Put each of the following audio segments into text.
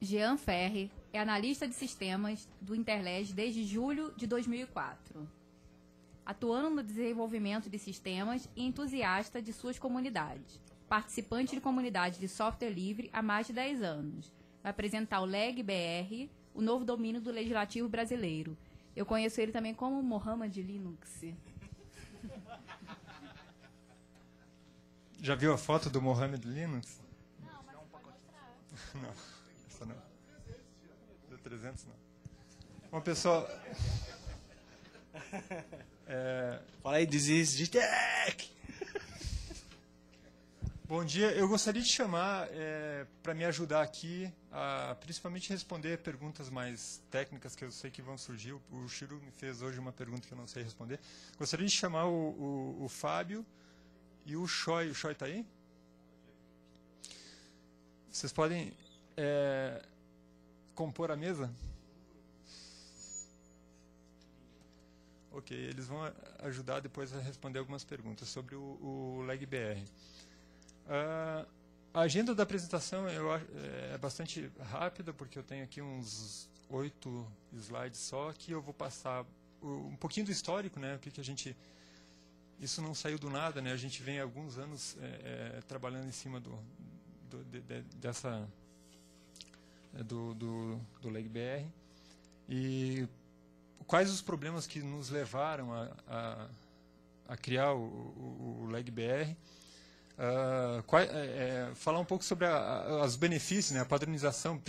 Jean Ferri é analista de sistemas do Interled desde julho de 2004, atuando no desenvolvimento de sistemas e entusiasta de suas comunidades. Participante de comunidade de software livre há mais de 10 anos. Vai apresentar o LegBR, o novo domínio do legislativo brasileiro. Eu conheço ele também como Mohamed Linux. Já viu a foto do Mohamed Linux? Não, mas não pode mostrar. Não, essa não. Do 300 não. Bom, pessoal... Fala aí, Desist de Tech! Bom dia, eu gostaria de chamar para me ajudar aqui a principalmente responder perguntas mais técnicas que eu sei que vão surgir. O Chiro me fez hoje uma pergunta que eu não sei responder. Gostaria de chamar o Fábio e o Choi. O Choi está aí? Vocês podem compor a mesa? Ok, eles vão ajudar depois a responder algumas perguntas sobre o LegBR. A agenda da apresentação é bastante rápida, porque eu tenho aqui uns 8 slides só, que eu vou passar um pouquinho do histórico, né? O que a gente... Isso não saiu do nada, né? A gente vem há alguns anos trabalhando em cima do LegBR. E quais os problemas que nos levaram a criar o LegBR. Falar um pouco sobre os benefícios, né, a padronização.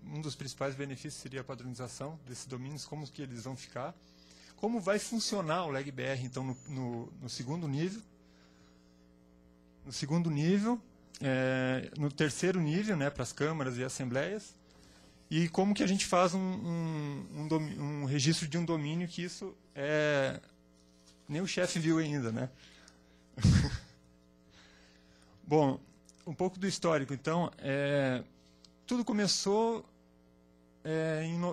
Um dos principais benefícios seria a padronização desses domínios, como que eles vão ficar. Como vai funcionar o LegBR, então, no segundo nível. No segundo nível, no terceiro nível, né, para as câmaras e assembleias. E como que a gente faz um registro de um domínio, que isso nem o chefe viu ainda, né? Bom, um pouco do histórico. Então, tudo começou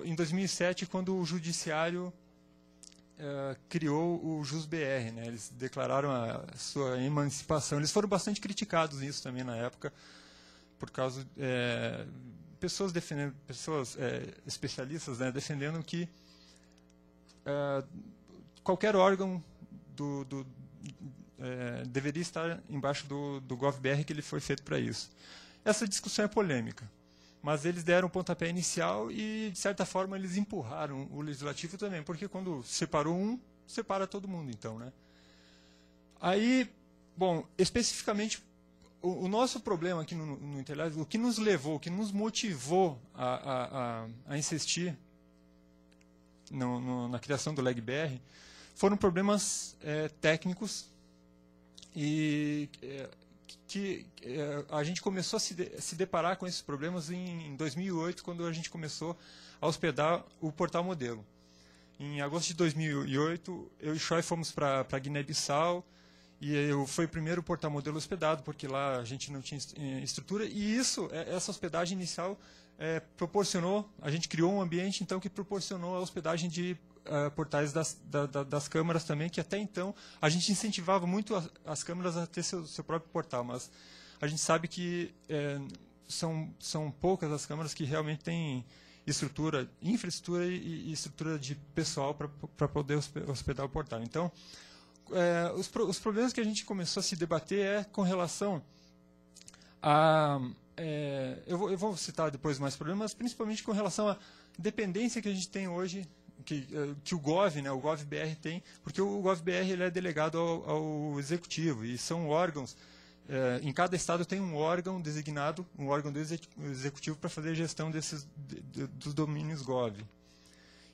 em 2007, quando o Judiciário criou o JusBR, né? Eles declararam a sua emancipação. Eles foram bastante criticados nisso também na época, por causa pessoas especialistas, né, defendendo que qualquer órgão deveria estar embaixo do GovBR, que ele foi feito para isso. Essa discussão é polêmica, mas eles deram o pontapé inicial e, de certa forma, eles empurraram o legislativo também, porque quando separou um, separa todo mundo, então, né? Aí, bom, especificamente, o nosso problema aqui no Interled, o que nos levou, o que nos motivou a insistir na criação do LegBR, foram problemas técnicos, e que a gente começou a se deparar com esses problemas em 2008, quando a gente começou a hospedar o portal modelo. Em agosto de 2008, eu e o Choi fomos para Guiné-Bissau, e foi o primeiro portal modelo hospedado, porque lá a gente não tinha estrutura, e essa hospedagem inicial proporcionou, a gente criou um ambiente então que proporcionou a hospedagem de portais das câmaras também, que até então a gente incentivava muito as câmaras a ter seu próprio portal, mas a gente sabe que são poucas as câmaras que realmente têm infraestrutura e estrutura de pessoal para poder hospedar o portal. Então, os problemas que a gente começou a se debater com relação a... eu vou citar depois mais problemas, principalmente com relação à dependência que a gente tem hoje, que o Gov, né, o GovBR tem, porque o GovBR ele é delegado ao Executivo, e são órgãos, em cada estado tem um órgão designado, um órgão do Executivo para fazer a gestão dos domínios Gov.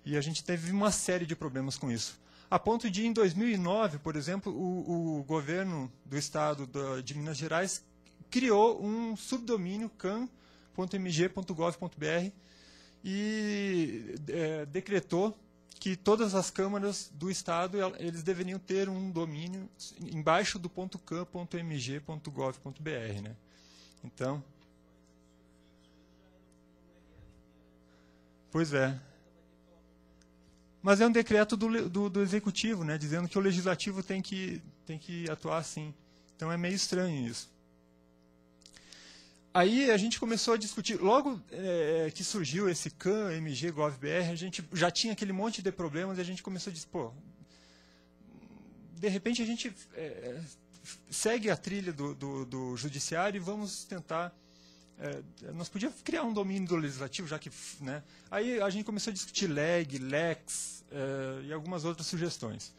E a gente teve uma série de problemas com isso. A ponto de, em 2009, por exemplo, o governo do estado de Minas Gerais criou um subdomínio can.mg.gov.br e decretou que todas as câmaras do estado eles deveriam ter um domínio embaixo do .can.mg.gov.br, né? Então, pois é. Mas é um decreto do executivo, né, dizendo que o legislativo tem que atuar assim. Então é meio estranho isso. Aí a gente começou a discutir, logo que surgiu esse CAN, MG, GovBR, a gente já tinha aquele monte de problemas e a gente começou a dizer, pô, de repente a gente segue a trilha do judiciário e vamos tentar, nós podíamos criar um domínio do legislativo, já que, né? Aí a gente começou a discutir LEG, LEX e algumas outras sugestões.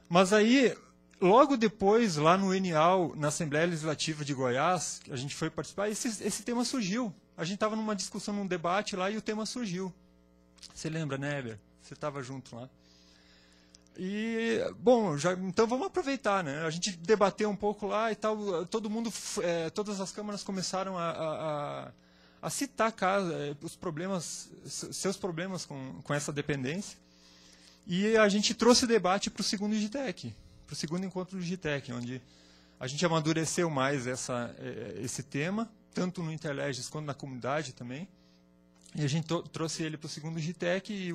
Mas aí, logo depois, lá no ENIAL, na Assembleia Legislativa de Goiás, a gente foi participar, esse tema surgiu. A gente estava numa discussão, num debate lá, e o tema surgiu. Você lembra, né, Heber? Você estava junto lá. E, bom, então vamos aproveitar, né? A gente debateu um pouco lá e tal, todo mundo, todas as câmaras começaram a citar os problemas, seus problemas com essa dependência. E a gente trouxe o debate para o segundo GTEC, para o segundo encontro do GTEC, onde a gente amadureceu mais esse tema, tanto no Interleges quanto na comunidade também. E a gente trouxe ele para o segundo GTEC, e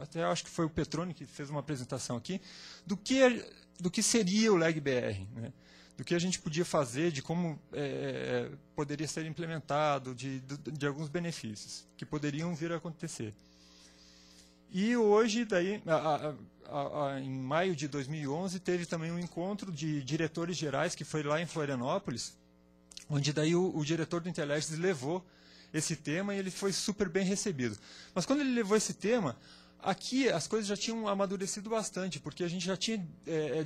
até acho que foi o Petroni que fez uma apresentação aqui, do que seria o LEG-BR, né? Do que a gente podia fazer, de como poderia ser implementado, de alguns benefícios que poderiam vir a acontecer. E hoje, daí, em maio de 2011, teve também um encontro de diretores gerais, que foi lá em Florianópolis, onde daí o diretor do Interleges levou esse tema e ele foi super bem recebido. Mas quando ele levou esse tema, aqui as coisas já tinham amadurecido bastante, porque a gente já tinha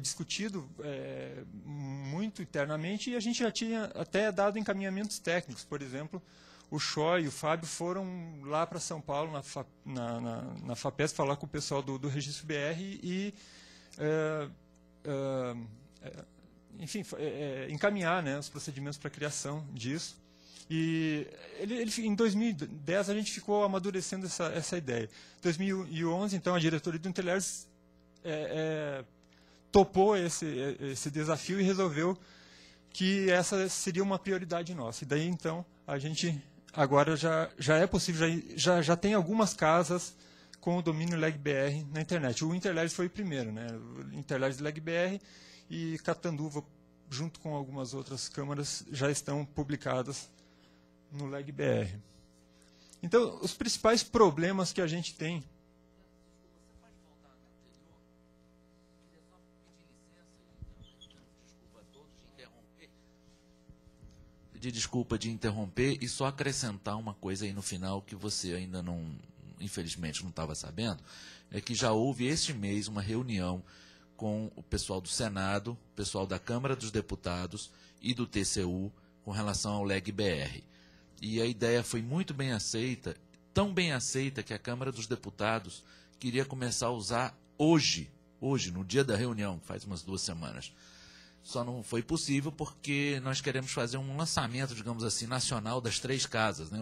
discutido muito internamente e a gente já tinha até dado encaminhamentos técnicos. Por exemplo, o Chó e o Fábio foram lá para São Paulo, na FAPESP, falar com o pessoal do Registro BR e enfim, encaminhar, né, os procedimentos para a criação disso. E em 2010 a gente ficou amadurecendo essa ideia. Em 2011, então, a diretoria do Interleges topou esse desafio e resolveu que essa seria uma prioridade nossa. E daí, então, a gente agora já é possível, já tem algumas casas com o domínio LEG-BR na internet. O Interleges foi o primeiro, né? O Interleges LEG-BR e Catanduva, junto com algumas outras câmaras, já estão publicadas no LEG-BR. Então, os principais problemas que a gente tem... Pedir desculpa de interromper e só acrescentar uma coisa aí no final que você ainda não, infelizmente, não estava sabendo, é que já houve este mês uma reunião com o pessoal do Senado, o pessoal da Câmara dos Deputados e do TCU com relação ao LEG-BR. E a ideia foi muito bem aceita, tão bem aceita que a Câmara dos Deputados queria começar a usar hoje, no dia da reunião, faz umas 2 semanas. Só não foi possível porque nós queremos fazer um lançamento, digamos assim, nacional das 3 casas, né,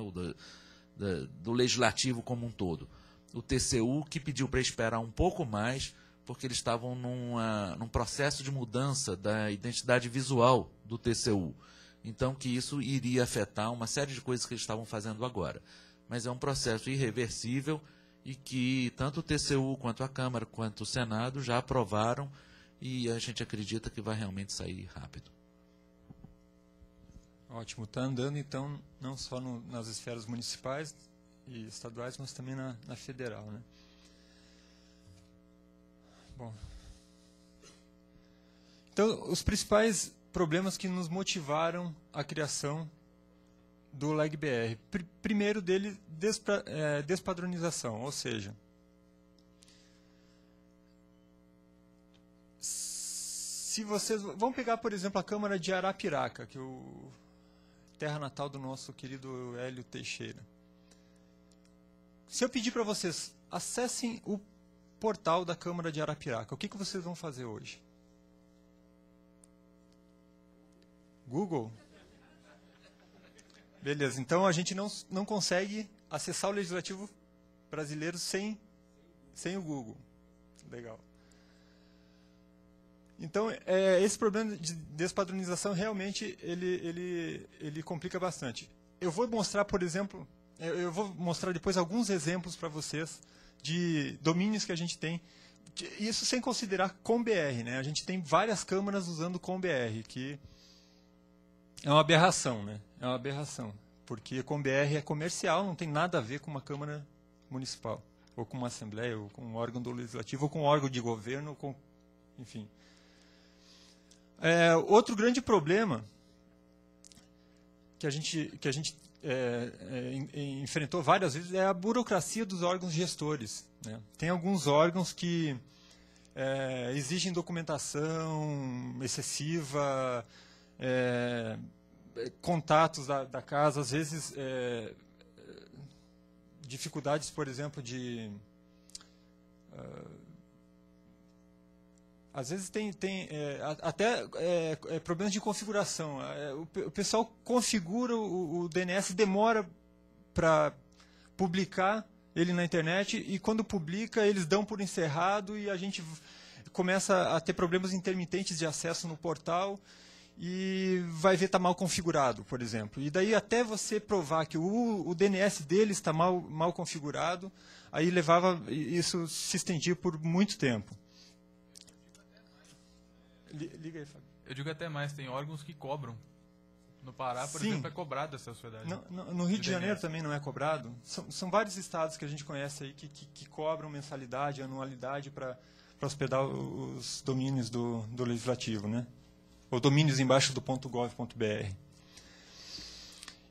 do Legislativo como um todo. O TCU que pediu para esperar um pouco mais, porque eles estavam num processo de mudança da identidade visual do TCU. Então, que isso iria afetar uma série de coisas que eles estavam fazendo agora. Mas é um processo irreversível e que tanto o TCU, quanto a Câmara, quanto o Senado já aprovaram e a gente acredita que vai realmente sair rápido. Ótimo. Está andando, então, não só nas esferas municipais e estaduais, mas também na federal, né? Bom. Então, os principais problemas que nos motivaram a criação do LEG-BR. Primeiro dele, despadronização, ou seja, se vocês vão pegar, por exemplo, a Câmara de Arapiraca, que é o terra natal do nosso querido Hélio Teixeira. Se eu pedir para vocês, acessem o portal da Câmara de Arapiraca, o que vocês vão fazer hoje? Google? Beleza, então a gente não consegue acessar o Legislativo brasileiro sem o Google. Legal. Então, esse problema de despadronização realmente ele complica bastante. Eu vou mostrar, por exemplo, eu vou mostrar depois alguns exemplos para vocês de domínios que a gente tem. Isso sem considerar COM-BR, né? A gente tem várias câmaras usando COM-BR, que é uma aberração, né? É uma aberração, porque com BR é comercial, não tem nada a ver com uma Câmara Municipal, ou com uma Assembleia, ou com um órgão do Legislativo, ou com um órgão de governo, enfim. Outro grande problema que a gente enfrentou várias vezes é a burocracia dos órgãos gestores, né? Tem alguns órgãos que exigem documentação excessiva, contatos da casa, às vezes dificuldades, por exemplo, às vezes tem até problemas de configuração. O pessoal configura o DNS, demora para publicar ele na internet, e quando publica eles dão por encerrado e a gente começa a ter problemas intermitentes de acesso no portal e vai ver está mal configurado, por exemplo. E daí até você provar que o DNS dele está mal configurado, aí isso se estendia por muito tempo. Liga aí, Fábio. Eu digo até mais, tem órgãos que cobram. No Pará, por exemplo, é cobrado essa sociedade. No Rio de Janeiro também não é cobrado. São vários estados que a gente conhece aí que cobram mensalidade, anualidade para hospedar os domínios do Legislativo, né? Ou domínios embaixo do .gov.br.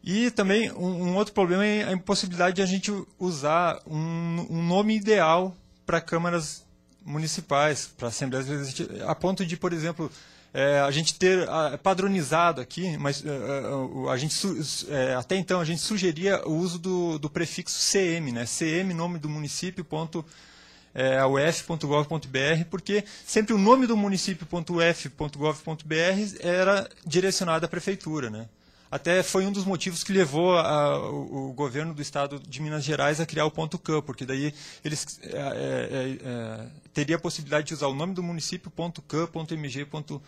E também um outro problema é a impossibilidade de a gente usar um nome ideal para câmaras municipais, para assembleias legislativas, a ponto de, por exemplo, a gente ter padronizado aqui, mas até então a gente sugeria o uso do prefixo CM, né? CM, nome do município, uf.gov.br, porque sempre o nome do município.uf.gov.br era direcionado à prefeitura, né? Até foi um dos motivos que levou o governo do estado de Minas Gerais a criar o .cam, porque daí eles teria a possibilidade de usar o nome do município .cam.mg.gov.br.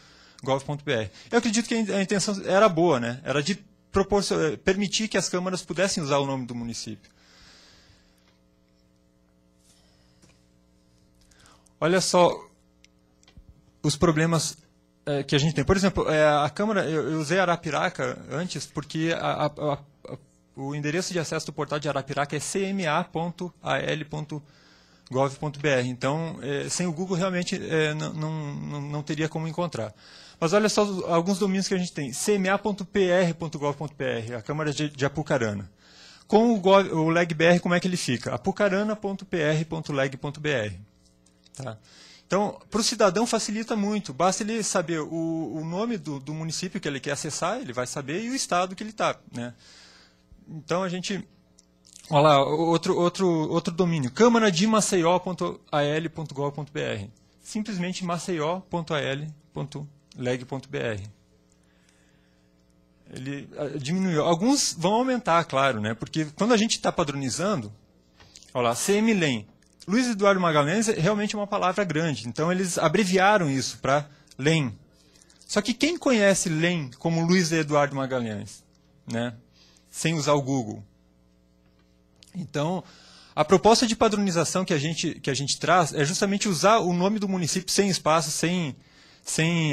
Eu acredito que a intenção era boa, né? Era de permitir que as câmaras pudessem usar o nome do município. Olha só os problemas que a gente tem. Por exemplo, a Câmara, eu usei Arapiraca antes porque o endereço de acesso do portal de Arapiraca é cma.al.gov.br. Então, sem o Google, realmente não teria como encontrar. Mas olha só alguns domínios que a gente tem. cma.pr.gov.br, a Câmara de Apucarana. Com o legbr, como é que ele fica? apucarana.pr.leg.br. Tá? Então, para o cidadão facilita muito. Basta ele saber o nome do município que ele quer acessar, ele vai saber, e o estado que ele está, né? Então, a gente... Olha lá, outro domínio. Câmara de Maceió.al.gov.br. Simplesmente maceió.al.leg.br. Ele diminuiu. Alguns vão aumentar, claro, né? Porque quando a gente está padronizando, olha lá, CMLEM. Luiz Eduardo Magalhães realmente é uma palavra grande, então eles abreviaram isso para LEM. Só que quem conhece LEM como Luiz Eduardo Magalhães, né? Sem usar o Google? Então, a proposta de padronização que a gente traz é justamente usar o nome do município sem espaço, sem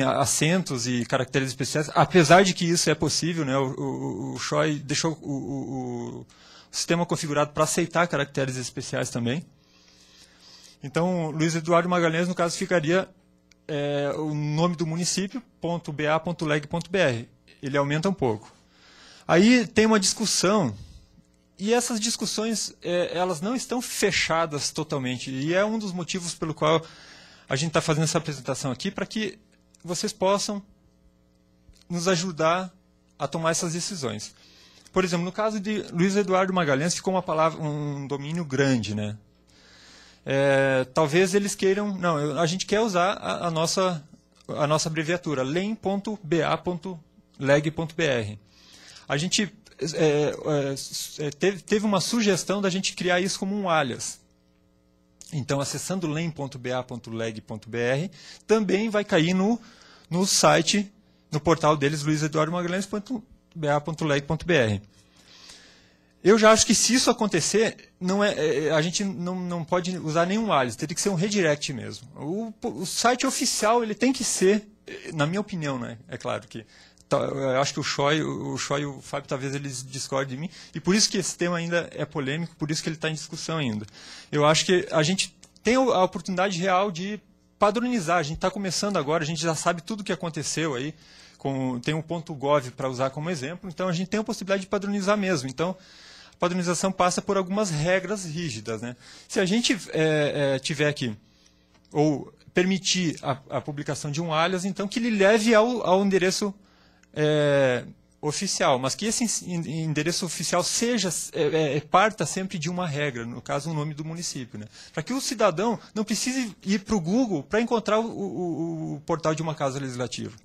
acentos e caracteres especiais, apesar de que isso é possível, né? O Choi deixou o sistema configurado para aceitar caracteres especiais também. Então, Luiz Eduardo Magalhães, no caso, ficaria o nome do município, .ba.leg.br. Ele aumenta um pouco. Aí tem uma discussão, e essas discussões elas não estão fechadas totalmente, e é um dos motivos pelo qual a gente está fazendo essa apresentação aqui, para que vocês possam nos ajudar a tomar essas decisões. Por exemplo, no caso de Luiz Eduardo Magalhães, ficou um domínio grande, né? Talvez eles queiram... Não, a gente quer usar a nossa abreviatura, lem.ba.leg.br. A gente teve uma sugestão da gente criar isso como um alias. Então, acessando lem.ba.leg.br, também vai cair no site, no portal deles, luizeduardomagalhães.ba.leg.br. Eu já acho que se isso acontecer, a gente não pode usar nenhum alias, teria que ser um redirect mesmo. O site oficial ele tem que ser, na minha opinião, né? É claro que eu acho que o Choi e o Fábio talvez eles discordem de mim, e por isso que esse tema ainda é polêmico, por isso que ele está em discussão ainda. Eu acho que a gente tem a oportunidade real de padronizar, a gente está começando agora, a gente já sabe tudo o que aconteceu aí, tem um .gov para usar como exemplo, então a gente tem a possibilidade de padronizar mesmo. Então, a padronização passa por algumas regras rígidas, né? Se a gente tiver aqui, ou permitir a publicação de um alias, então que ele leve ao endereço oficial, mas que esse endereço oficial parta sempre de uma regra, no caso, o nome do município, né? Para que o cidadão não precise ir para o Google para encontrar o portal de uma casa legislativa.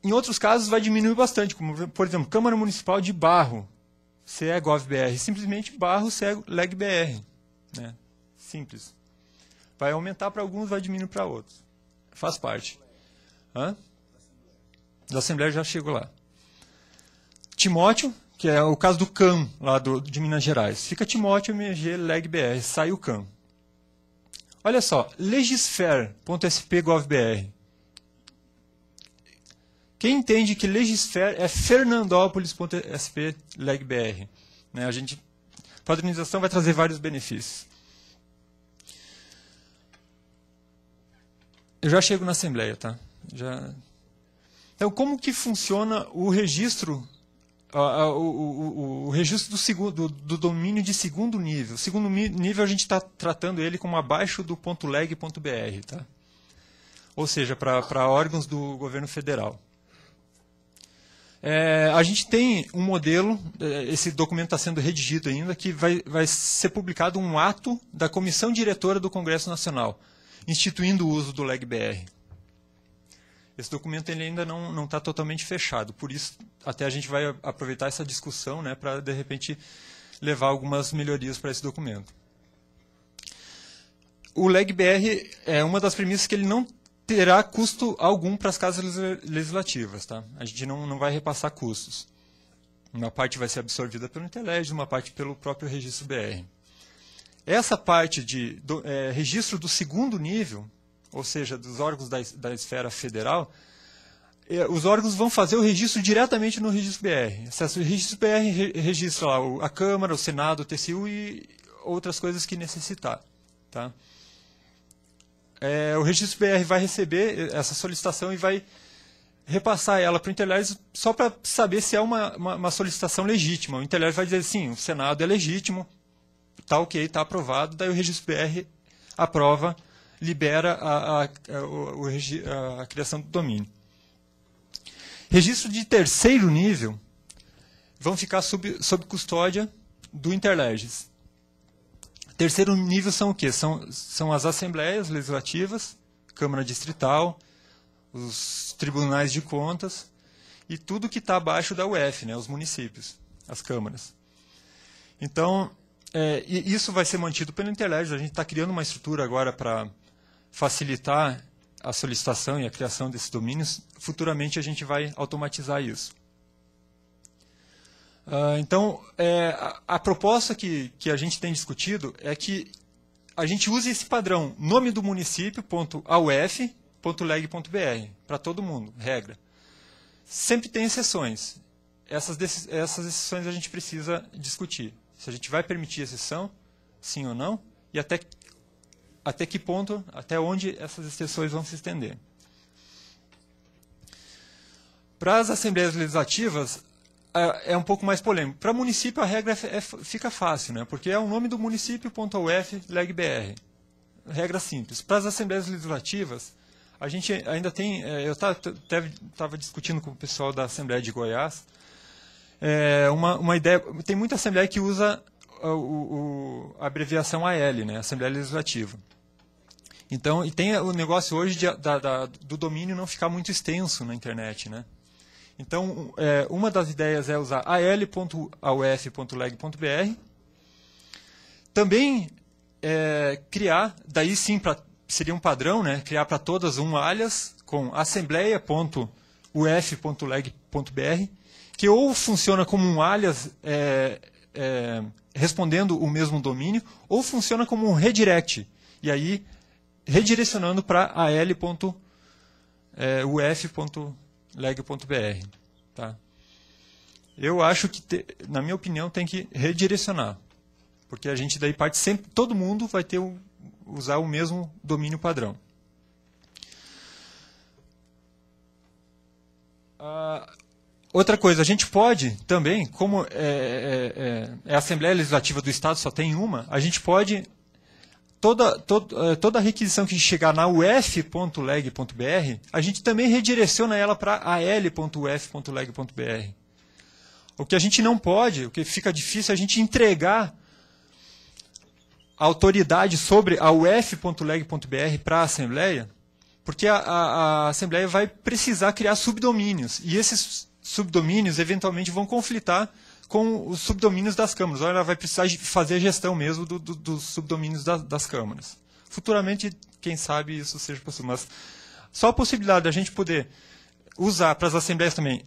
Em outros casos, vai diminuir bastante, como, por exemplo, Câmara Municipal de Barro, CE-GOV-BR, simplesmente Barro, CE-LEG-BR. Né? Simples. Vai aumentar para alguns, vai diminuir para outros. Faz parte. Hã? Da Assembleia já chegou lá. Timóteo, que é o caso do CAM, lá de Minas Gerais. Fica Timóteo, MG-LEG-BR, sai o CAM. Olha só, legisfer.sp.gov.br. Quem entende que Legisfer é fernandópolis.sp.leg.br? Né? A padronização vai trazer vários benefícios. Eu já chego na Assembleia, tá? Então, como que funciona o registro, o registro do domínio de segundo nível? O segundo nível a gente está tratando ele como abaixo do .leg.br, tá? Ou seja, para órgãos do governo federal. A gente tem um modelo, esse documento está sendo redigido ainda, que vai ser publicado um ato da Comissão Diretora do Congresso Nacional, instituindo o uso do LEG-BR. Esse documento ele ainda não está totalmente fechado, por isso até a gente vai aproveitar essa discussão, né, para, de repente, levar algumas melhorias para esse documento. O LEG-BR é uma das premissas que ele não terá custo algum para as casas legislativas. Tá? A gente não vai repassar custos. Uma parte vai ser absorvida pelo Interlege, uma parte pelo próprio registro BR. Essa parte de registro do segundo nível, ou seja, dos órgãos da esfera federal, os órgãos vão fazer o registro diretamente no registro BR. O registro BR registra lá a Câmara, o Senado, o TCU e outras coisas que necessitar. Tá? O registro BR vai receber essa solicitação e vai repassar ela para o Interlege só para saber se é uma solicitação legítima. O Interlege vai dizer, sim, o Senado é legítimo, está ok, está aprovado, daí o registro BR aprova, libera a criação do domínio. Registro de terceiro nível vão ficar sob custódia do Interleges. Terceiro nível são o quê? São as assembleias legislativas, Câmara Distrital, os tribunais de contas e tudo que está abaixo da UF, né, os municípios, as câmaras. Então, isso vai ser mantido pelo Interlege. A gente está criando uma estrutura agora para facilitar a solicitação e a criação desses domínios. Futuramente a gente vai automatizar isso. Então, a proposta que a gente tem discutido é que a gente use esse padrão nome do município.auf.leg.br para todo mundo, regra. Sempre tem exceções. Essas exceções a gente precisa discutir. Se a gente vai permitir exceção, sim ou não, e até que ponto, até onde essas exceções vão se estender. Para as assembleias legislativas, é um pouco mais polêmico. Para município, a regra fica fácil, né? Porque é o nome do município.uf.leg.br. Regra simples. Para as assembleias legislativas, a gente ainda tem... eu estava discutindo com o pessoal da Assembleia de Goiás, uma ideia... Tem muita assembleia que usa a abreviação AL, né? Assembleia Legislativa. Então, e tem o negócio hoje do domínio não ficar muito extenso na internet, né? Então, uma das ideias é usar al.auf.leg.br. Também criar, daí sim seria um padrão, né? Criar para todas um alias com assembleia.uf.leg.br, que ou funciona como um alias respondendo o mesmo domínio, ou funciona como um redirect, e aí redirecionando para al.uf.leg.br. uf.leg.br. Tá? Eu acho que, na minha opinião, tem que redirecionar. Porque a gente daí parte sempre, todo mundo vai ter usar o mesmo domínio padrão. Outra coisa, a gente pode também, como a Assembleia Legislativa do Estado só tem uma, a gente pode, toda a requisição que chegar na uf.leg.br, a gente também redireciona ela para al.uf.leg.br. O que a gente não pode, o que fica difícil, é a gente entregar a autoridade sobre a uf.leg.br para a Assembleia, porque a Assembleia vai precisar criar subdomínios, e esses subdomínios eventualmente vão conflitar com os subdomínios das câmaras, ou ela vai precisar fazer a gestão mesmo dos subdomínios das câmaras. Futuramente, quem sabe isso seja possível, mas só a possibilidade da gente poder usar para as Assembleias também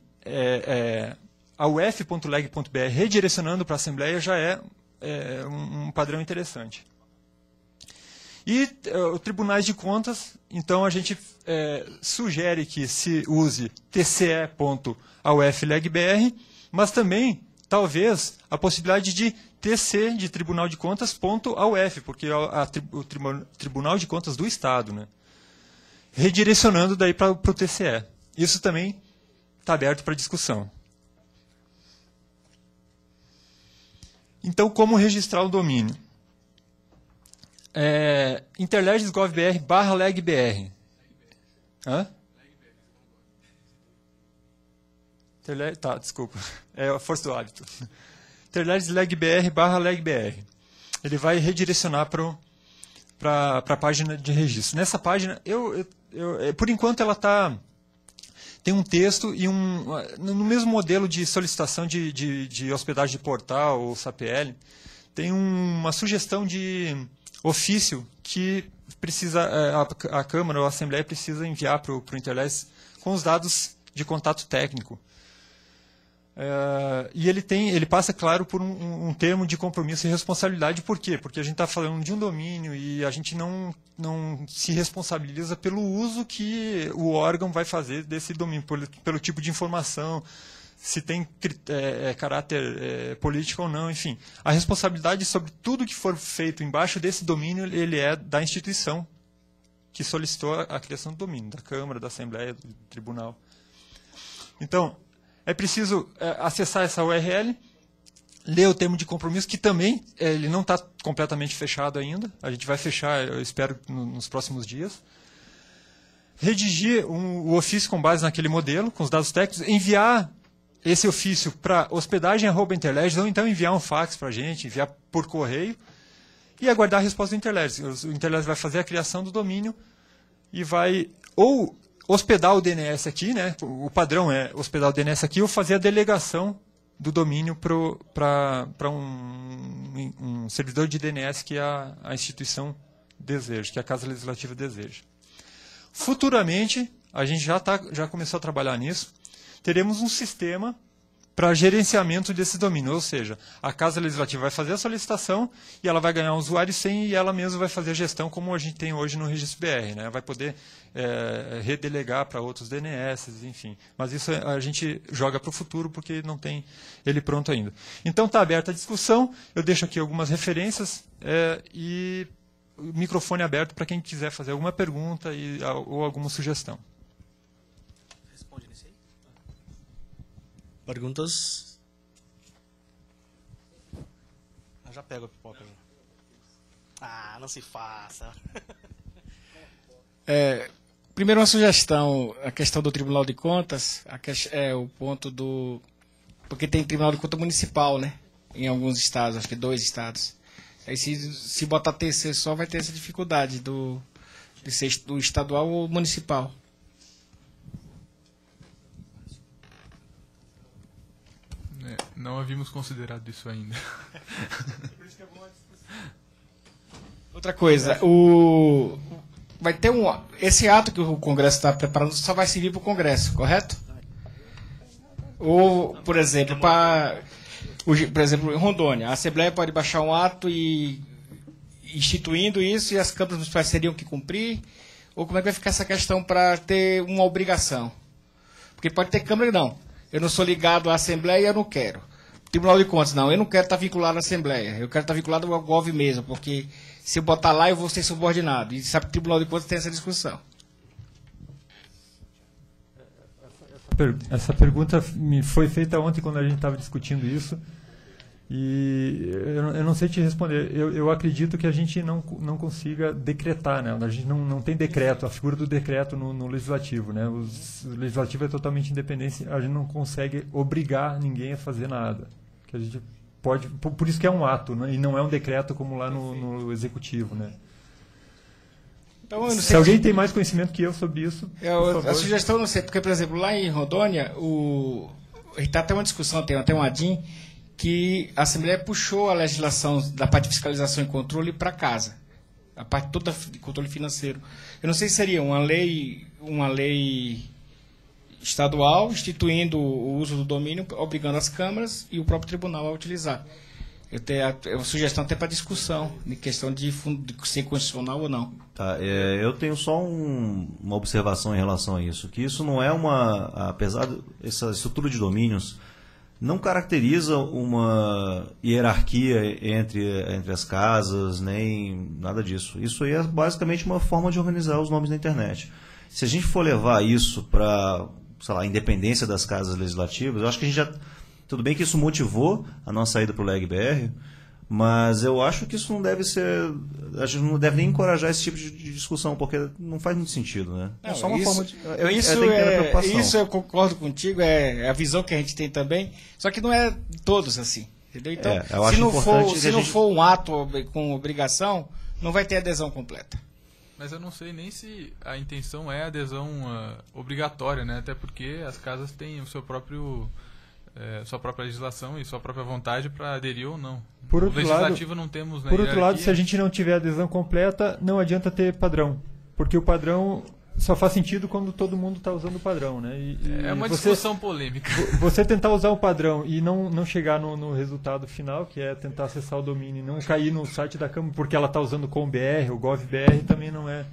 a uf.leg.br redirecionando para a Assembleia já é um padrão interessante. E os tribunais de contas, então a gente sugere que se use tce.auflegbr, mas também, talvez, a possibilidade de tc, de Tribunal de Contas, .auf, porque é o Tribunal de Contas do Estado, né? Redirecionando daí para o TCE. Isso também está aberto para discussão. Então, como registrar o domínio? interleges.gov.br/legbr. Tá, desculpa. É a força do hábito. interleges.legbr/legbr. Ele vai redirecionar para a página de registro. Nessa página, por enquanto, ela tem um texto e no mesmo modelo de solicitação de hospedagem de portal ou SAPL, tem uma sugestão de ofício que a Câmara ou a Assembleia precisa enviar para o Interleges com os dados de contato técnico. E ele passa, claro, por um termo de compromisso e responsabilidade. Por quê? Porque a gente está falando de um domínio e a gente não se responsabiliza pelo uso que o órgão vai fazer desse domínio, pelo tipo de informação, se tem caráter político ou não, enfim. A responsabilidade sobre tudo que for feito embaixo desse domínio, ele é da instituição que solicitou a criação do domínio, da Câmara, da Assembleia, do Tribunal. Então, é preciso acessar essa URL, ler o termo de compromisso, que também ele não está completamente fechado ainda, a gente vai fechar, eu espero, nos próximos dias. Redigir o ofício com base naquele modelo, com os dados técnicos, enviar esse ofício para hospedagem@interleges, ou então enviar um fax para a gente, enviar por correio, e aguardar a resposta do Interleges. O Interleges vai fazer a criação do domínio e vai ou hospedar o DNS aqui, né? O padrão é hospedar o DNS aqui, ou fazer a delegação do domínio para um servidor de DNS que a instituição deseja, que a Casa Legislativa deseja. Futuramente, a gente já começou a trabalhar nisso, teremos um sistema para gerenciamento desse domínio, ou seja, a Casa Legislativa vai fazer a solicitação e ela vai ganhar um usuário e senha e ela mesma vai fazer a gestão como a gente tem hoje no Registro BR, né? Vai poder redelegar para outros DNS, enfim. Mas isso a gente joga para o futuro porque não tem ele pronto ainda. Então está aberta a discussão, eu deixo aqui algumas referências e o microfone aberto para quem quiser fazer alguma pergunta ou alguma sugestão. Responde nesse aí. Perguntas? Já pego a pipoca. Não se faça. Primeiro uma sugestão, a questão do Tribunal de Contas, o ponto porque tem Tribunal de Contas municipal, né? Em alguns estados, acho que 2 estados. Aí se botar TC só vai ter essa dificuldade de ser do estadual ou municipal. Não havíamos considerado isso ainda. Outra coisa, vai ter esse ato que o Congresso está preparando só vai servir para o Congresso, correto? Ou, por exemplo, em Rondônia, a Assembleia pode baixar um ato instituindo isso e as câmaras municipais teriam que cumprir, Ou como é que vai ficar essa questão para ter uma obrigação? Porque pode ter câmera, não. Eu não sou ligado à Assembleia, eu não quero. Tribunal de Contas, não. Eu não quero estar vinculado à Assembleia. Eu quero estar vinculado ao GOV mesmo, porque se eu botar lá, eu vou ser subordinado. E sabe que o Tribunal de Contas tem essa discussão. Essa pergunta me foi feita ontem quando a gente estava discutindo isso. E eu não sei te responder. Eu acredito que a gente não consiga decretar, né? A gente não tem decreto, a figura do decreto no legislativo, né? O legislativo é totalmente independente, a gente não consegue obrigar ninguém a fazer nada. Que a gente pode, por isso que é um ato, né? E não é um decreto como lá no executivo, né? Então, se alguém tem mais conhecimento que eu sobre isso, por favor. A sugestão, não sei, porque, por exemplo, lá em Rondônia, está até uma discussão, tem até um ADIM, que a Assembleia puxou a legislação da parte de fiscalização e controle para casa. A parte toda de controle financeiro. Eu não sei se seria uma lei estadual instituindo o uso do domínio, obrigando as câmaras e o próprio tribunal a utilizar. Eu tenho uma sugestão até para discussão, de questão de ser constitucional ou não. Tá, eu tenho só uma observação em relação a isso, que isso não é apesar dessa estrutura de domínios, não caracteriza uma hierarquia entre as casas, nem nada disso. Isso aí é basicamente uma forma de organizar os nomes na internet. Se a gente for levar isso para, sei lá, a independência das casas legislativas, eu acho que a gente já... Tudo bem que isso motivou a nossa saída para o LegBR, mas eu acho que isso não deve ser... A gente não deve nem encorajar esse tipo de discussão, porque não faz muito sentido, né? Não, é só uma isso, forma de... Isso eu concordo contigo, é a visão que a gente tem também, só que não é todos assim. Entendeu? Então, eu acho se não for um ato com obrigação, não vai ter adesão completa. Mas eu não sei nem se a intenção é adesão obrigatória, né? Até porque as casas têm o seu próprio... sua própria legislação e sua própria vontade para aderir ou não. Por no outro legislativo lado, não temos, né, por outro lado, se a gente não tiver adesão completa, não adianta ter padrão, porque o padrão só faz sentido quando todo mundo está usando o padrão, né? É uma discussão polêmica. Você tentar usar o padrão e não chegar no resultado final, que é tentar acessar o domínio e não cair no site da Câmara porque ela está usando com.br ou gov.br, também não é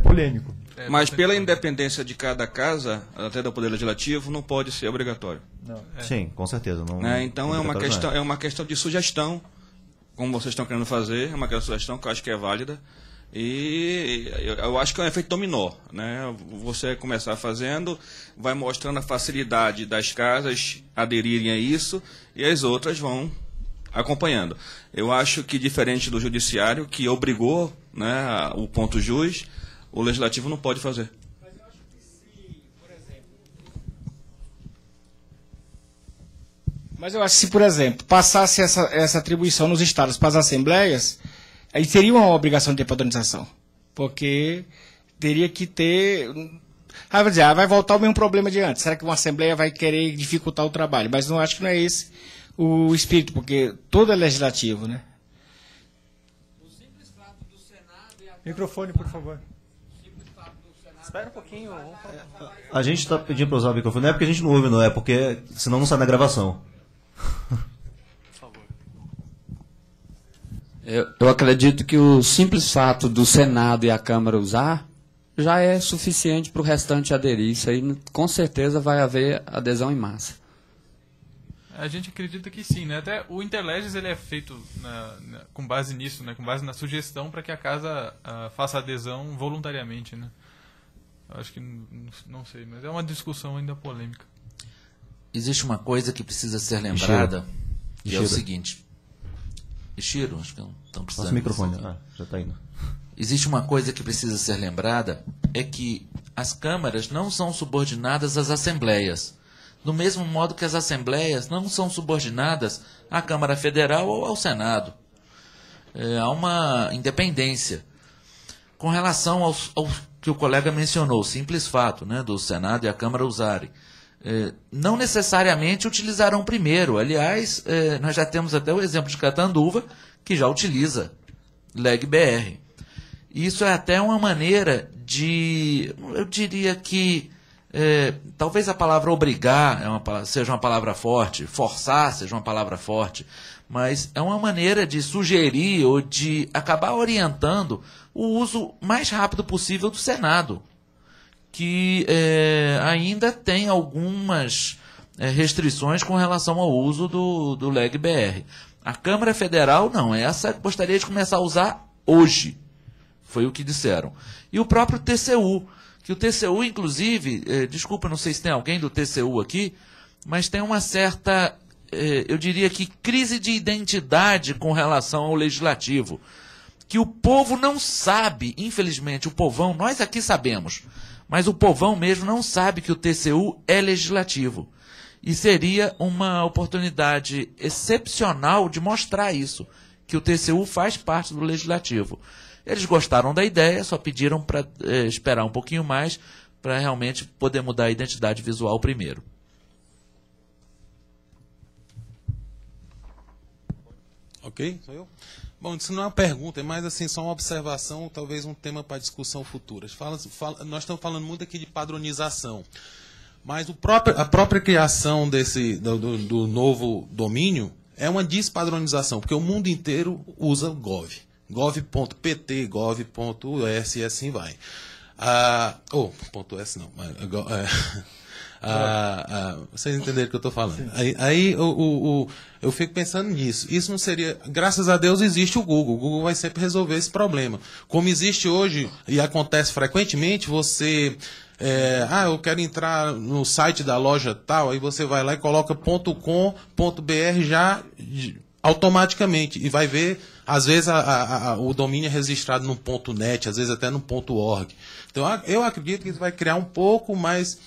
polêmico. Mas pela independência de cada casa, até do Poder Legislativo, não pode ser obrigatório. Não. Sim, com certeza. Então é uma questão de sugestão, como vocês estão querendo fazer, é uma sugestão que eu acho que é válida. E eu acho que é um efeito dominó, né? Você começar fazendo, vai mostrando a facilidade das casas aderirem a isso e as outras vão acompanhando. Eu acho que, diferente do Judiciário, que obrigou, né, o ponto jus, o Legislativo não pode fazer. Mas eu acho que se, por exemplo, passasse essa atribuição nos estados para as assembleias, aí seria uma obrigação de ter padronização. Porque teria que ter... vai voltar o mesmo problema de antes. Será que uma assembleia vai querer dificultar o trabalho? Mas não acho que não é esse o espírito, porque todo é legislativo, né? Microfone, por favor. Espera um pouquinho. A gente está pedindo para usar o microfone, não é porque a gente não ouve, não é porque senão não sai na gravação. Eu acredito que o simples fato do Senado e a Câmara usar já é suficiente para o restante aderir. Isso aí com certeza vai haver adesão em massa. A gente acredita que sim, né? Até o Interleges ele é feito com base nisso, né? Com base na sugestão para que a casa faça adesão voluntariamente, né? Acho que não sei, mas é uma discussão ainda polêmica. Existe uma coisa que precisa ser lembrada, que é o seguinte. Ishiro, acho que estão precisando. Passa o microfone. Já está indo. Existe uma coisa que precisa ser lembrada, é que as câmaras não são subordinadas às assembleias. Do mesmo modo que as assembleias não são subordinadas à Câmara Federal ou ao Senado. Há uma independência. Com relação ao que o colega mencionou, o simples fato, né, do Senado e a Câmara usarem, não necessariamente utilizarão primeiro. Aliás, nós já temos até o exemplo de Catanduva, que já utiliza LegBR. Isso é até uma maneira de, eu diria que, talvez a palavra obrigar seja uma palavra forte, forçar seja uma palavra forte, mas é uma maneira de sugerir ou de acabar orientando o uso mais rápido possível do Senado, que ainda tem algumas restrições com relação ao uso do LEG-BR. A Câmara Federal, não, essa gostaria de começar a usar hoje, foi o que disseram. E o próprio TCU, que o TCU, inclusive, desculpa, não sei se tem alguém do TCU aqui, mas tem uma certa, eu diria que, crise de identidade com relação ao legislativo, que o povo não sabe, infelizmente, o povão, nós aqui sabemos, mas o povão mesmo não sabe que o TCU é legislativo. E seria uma oportunidade excepcional de mostrar isso, que o TCU faz parte do legislativo. Eles gostaram da ideia, só pediram para esperar um pouquinho mais para realmente poder mudar a identidade visual primeiro. Ok? Sou eu? Bom, isso não é uma pergunta, é mais assim, só uma observação, talvez um tema para discussão futura. Nós estamos falando muito aqui de padronização, mas a própria criação do novo domínio é uma despadronização, porque o mundo inteiro usa o Gov. Gov.pt, Gov.us e assim vai. .s não. Vocês entenderam o que eu estou falando. Aí eu fico pensando nisso. Isso não seria... Graças a Deus existe o Google. O Google vai sempre resolver esse problema. Como existe hoje, e acontece frequentemente, você... eu quero entrar no site da loja tal, aí você vai lá e coloca .com.br já automaticamente, e vai ver, às vezes o domínio é registrado no .net, às vezes até no .org. Então eu acredito que isso vai criar um pouco mais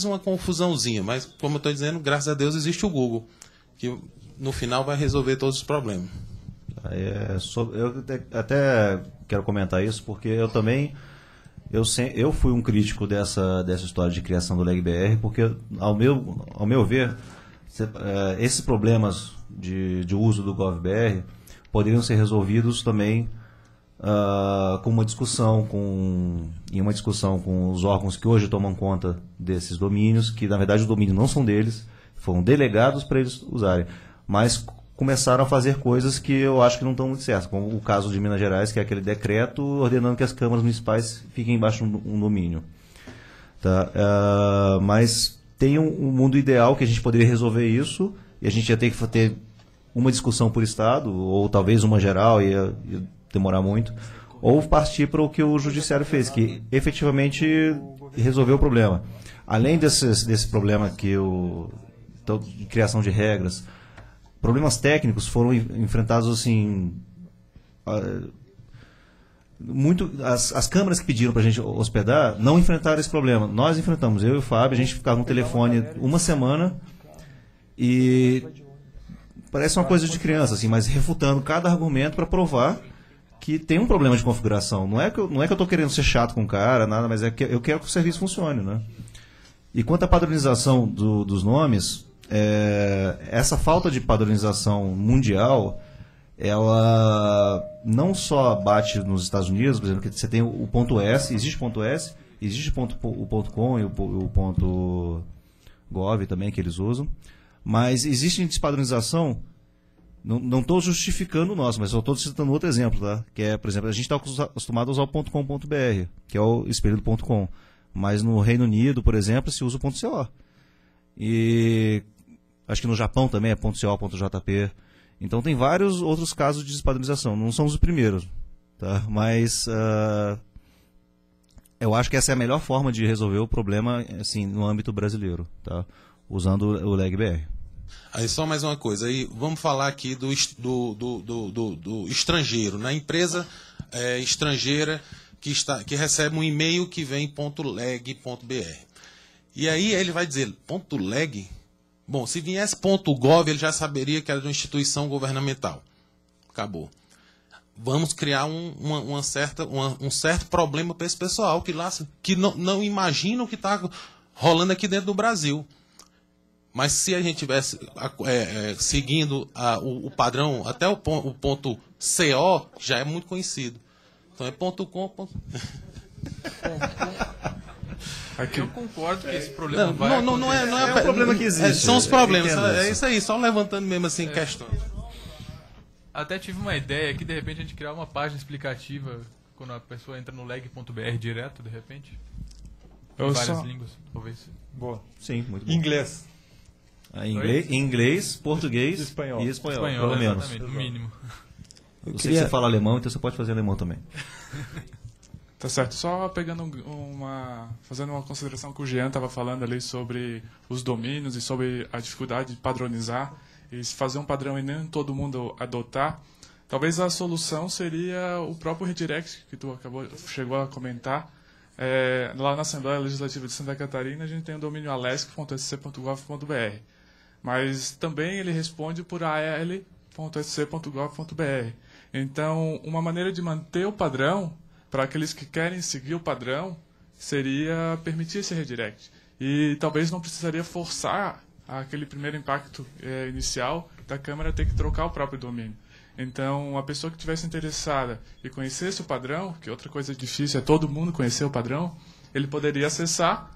uma confusãozinha, mas como eu estou dizendo, graças a Deus existe o Google, que no final vai resolver todos os problemas. Eu até quero comentar isso, porque eu também... Eu fui um crítico dessa história de criação do LEG-BR, porque, ao meu ver, esses problemas de uso do GovBR poderiam ser resolvidos também com uma discussão com os órgãos que hoje tomam conta desses domínios, que na verdade os domínios não são deles, foram delegados para eles usarem, mas começaram a fazer coisas que eu acho que não estão muito certas, como o caso de Minas Gerais, que é aquele decreto ordenando que as câmaras municipais fiquem embaixo de um domínio. Tá? Mas tem um mundo ideal que a gente poderia resolver isso, e a gente ia ter que ter uma discussão por estado, ou talvez uma geral, ia demorar muito, ou partir para o que o judiciário fez, que efetivamente resolveu o problema. Além desse problema de criação de regras, problemas técnicos foram enfrentados assim... As câmaras que pediram para a gente hospedar não enfrentaram esse problema. Nós enfrentamos, eu e o Fábio, a gente ficava no telefone uma semana e parece uma coisa de criança, assim, mas refutando cada argumento para provar que tem um problema de configuração. Não é que eu estou querendo ser chato com o cara, nada, mas é que eu quero que o serviço funcione, né? E quanto à padronização dos nomes, essa falta de padronização mundial, ela não só bate nos Estados Unidos, por exemplo, que você tem o .s, existe .s, existe o .com e o .gov também que eles usam, mas existe despadronização. Não estou justificando o nosso, mas só estou citando outro exemplo, tá? Que é, por exemplo, a gente está acostumado a usar o .com.br, que é o espelho do .com, mas no Reino Unido, por exemplo, se usa o .co. E acho que no Japão também é .co, .jp. Então tem vários outros casos de despadronização. Não somos os primeiros, tá? Mas eu acho que essa é a melhor forma de resolver o problema assim, no âmbito brasileiro, tá? Usando o LEG-BR. Aí só mais uma coisa, aí vamos falar aqui do estrangeiro, na empresa estrangeira que recebe um e-mail que vem .leg.br. E aí ele vai dizer, .leg? Bom, se viesse .gov, ele já saberia que era de uma instituição governamental. Acabou. Vamos criar um certo problema para esse pessoal que não imagina o que está rolando aqui dentro do Brasil. Mas se a gente tivesse seguindo o padrão, até o ponto .co já é muito conhecido. Então é .com. Aqui. Eu concordo que esse problema vai acontecer. Não é um problema que existe. São os problemas. Entendo É essa. isso aí, só levantando mesmo assim questões. Até tive uma ideia que de repente a gente criar uma página explicativa quando a pessoa entra no leg.br direto, de repente. Em várias línguas, talvez. Boa. Sim, muito bom. Inglês. Inglês, português E espanhol. e espanhol, pelo menos. Exatamente, no mínimo. Eu sei que você fala alemão, então você pode fazer alemão também. Tá certo. Só pegando fazendo uma consideração que o Jean estava falando ali sobre os domínios e sobre a dificuldade de padronizar e se fazer um padrão e nem todo mundo adotar. Talvez a solução seria o próprio redirect que tu chegou a comentar. Lá na Assembleia Legislativa de Santa Catarina a gente tem o domínio alesc.sc.gov.br, mas também ele responde por al.sc.gov.br. Então, uma maneira de manter o padrão para aqueles que querem seguir o padrão seria permitir esse redirect. E talvez não precisaria forçar aquele primeiro impacto inicial da Câmara ter que trocar o próprio domínio. Então, a pessoa que estivesse interessada e conhecesse o padrão, que outra coisa difícil é todo mundo conhecer o padrão, ele poderia acessar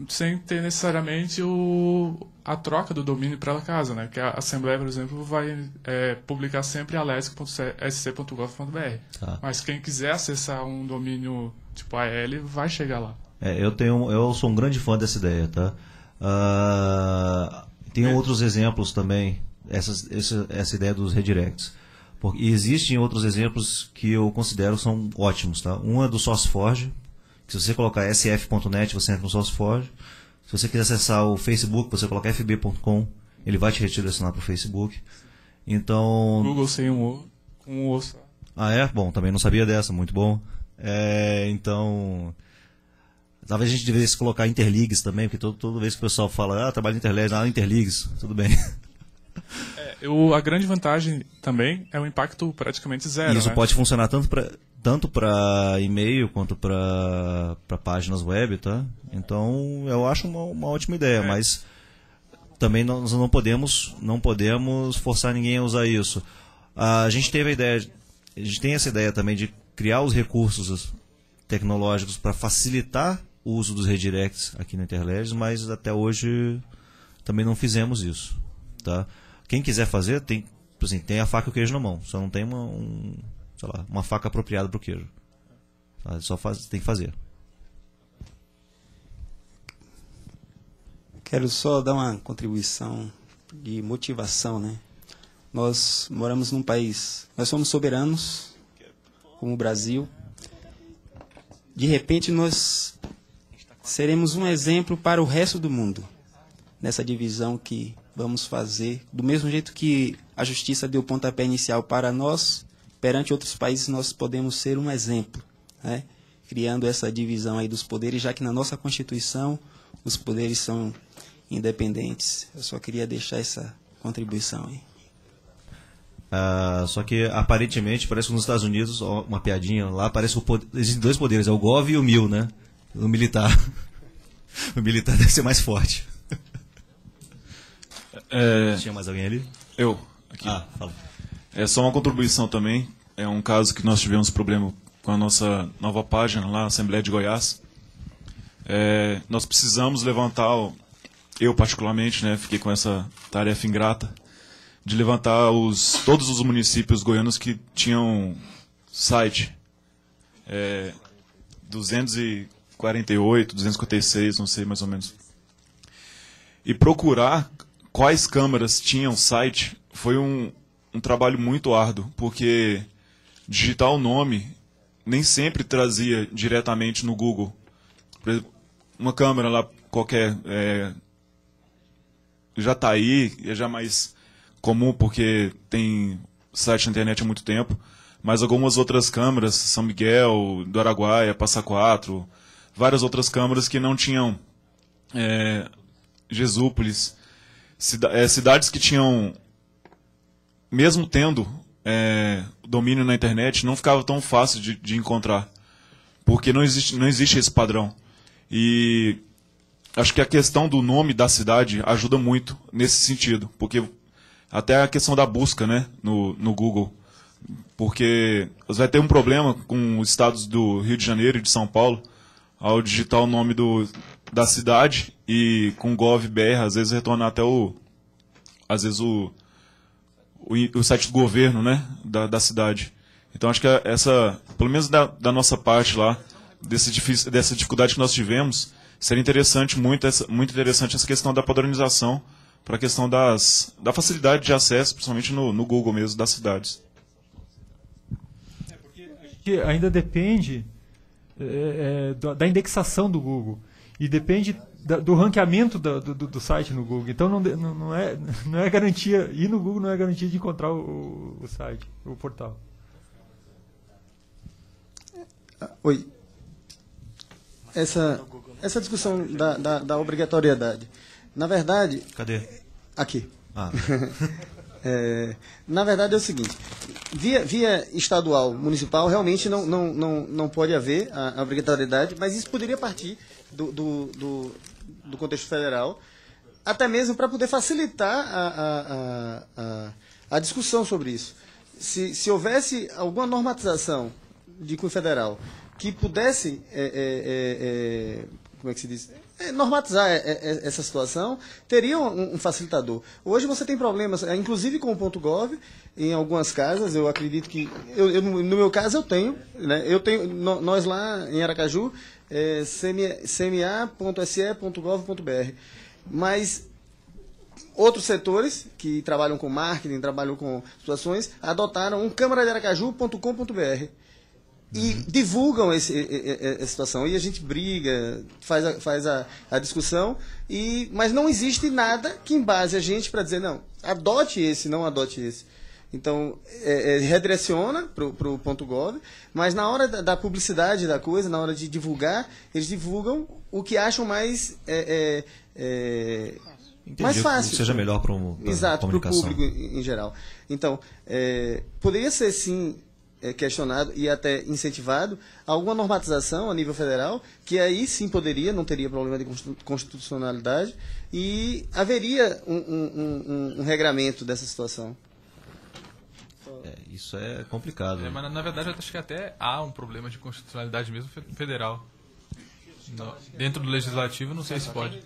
sem ter necessariamente a troca do domínio para casa, né? Que a Assembleia, por exemplo, vai publicar sempre alesc.sc.gov.br. Tá. Mas quem quiser acessar um domínio tipo AL vai chegar lá. Eu sou um grande fã dessa ideia, tá? Tem outros exemplos também, essa ideia dos redirects. Porque existem outros exemplos que eu considero são ótimos, tá? Um é do SourceForge, que se você colocar sf.net, você entra no SourceForge. Se você quiser acessar o Facebook, você coloca fb.com, ele vai te redirecionar para o Facebook. Então... Google sem um O só. Ah, é? Bom, também não sabia dessa, muito bom. Então... Talvez a gente devesse colocar interleagues também, porque toda vez que o pessoal fala, trabalho em interleagues, interleagues, tudo bem. A grande vantagem também é o impacto praticamente zero. Isso, né? pode funcionar tanto para e-mail quanto para páginas web, tá? Então eu acho uma ótima ideia, mas também nós não podemos forçar ninguém a usar isso. A gente tem essa ideia também de criar os recursos tecnológicos para facilitar o uso dos redirects aqui na Interledges, mas até hoje também não fizemos isso, tá? Quem quiser fazer, tem a faca e o queijo na mão. Só não tem uma faca apropriada para o queijo. Tá? Tem que fazer. Quero só dar uma contribuição de motivação, né? Nós moramos num país, nós somos soberanos, como o Brasil. De repente, nós seremos um exemplo para o resto do mundo, nessa divisão que vamos fazer. Do mesmo jeito que a justiça deu pontapé inicial para nós, perante outros países nós podemos ser um exemplo, né? Criando essa divisão aí dos poderes, já que na nossa Constituição os poderes são independentes. Eu só queria deixar essa contribuição aí. Só que aparentemente parece que nos Estados Unidos, uma piadinha lá, parece que existem dois poderes, é o Gov e o Mil, né? O militar. O militar deve ser mais forte. Tinha mais alguém ali? Eu, aqui. Fala. É só uma contribuição também. É um caso que nós tivemos problema com a nossa nova página lá, Assembleia de Goiás. Nós precisamos levantar, eu particularmente, né, fiquei com essa tarefa ingrata, de levantar todos os municípios goianos que tinham site. 248, 256, não sei mais ou menos. E procurar quais câmaras tinham site foi um trabalho muito árduo, porque digitar o nome nem sempre trazia diretamente no Google. Por exemplo, uma câmera lá qualquer já está aí, é já mais comum porque tem site na internet há muito tempo, mas algumas outras câmaras, São Miguel, do Araguaia, Passa Quatro, várias outras câmaras que não tinham Jesúpolis, cidades que tinham, mesmo tendo domínio na internet, não ficava tão fácil de encontrar, porque não existe esse padrão. E acho que a questão do nome da cidade ajuda muito nesse sentido, porque até a questão da busca, né, no Google, porque você vai ter um problema com os estados do Rio de Janeiro e de São Paulo ao digitar o nome da cidade e com o gov.br, às vezes retorna até o site do governo, né, da cidade. Então acho que pelo menos da nossa parte lá, dessa dificuldade que nós tivemos, seria interessante, muito interessante essa questão da padronização para a questão da facilidade de acesso, principalmente no Google mesmo, das cidades. Que ainda depende da indexação do Google e depende do ranqueamento do site no Google. Então não é garantia, ir no Google não é garantia de encontrar o site, o portal. Oi. Essa discussão da obrigatoriedade, na verdade... Cadê? Aqui. Ah. Na verdade é o seguinte, via estadual, municipal, realmente não pode haver a obrigatoriedade, mas isso poderia partir do contexto federal, até mesmo para poder facilitar a discussão sobre isso. Se houvesse alguma normatização de cunho federal que pudesse, como é que se diz, normatizar essa situação, teria um facilitador. Hoje você tem problemas, inclusive com o .gov, em algumas casas, eu acredito que, no meu caso eu tenho, né, nós lá em Aracaju, cma.se.gov.br, mas outros setores que trabalham com marketing, trabalham com situações, adotaram um câmaradearacaju.com.br. E divulgam essa situação. E a gente briga, faz a discussão, mas não existe nada que embase a gente para dizer, não, adote esse, não adote esse. Então, redireciona para o .gov, mas na hora da publicidade da coisa, na hora de divulgar, eles divulgam o que acham mais fácil. Que seja melhor para a exato, para o comunicação. público em geral. Então, poderia ser, sim, questionado e até incentivado alguma normatização a nível federal, que aí sim não teria problema de constitucionalidade, e haveria um regramento dessa situação. Isso é complicado. Mas na verdade eu acho que até há um problema de constitucionalidade mesmo federal. Dentro do legislativo não sei se pode.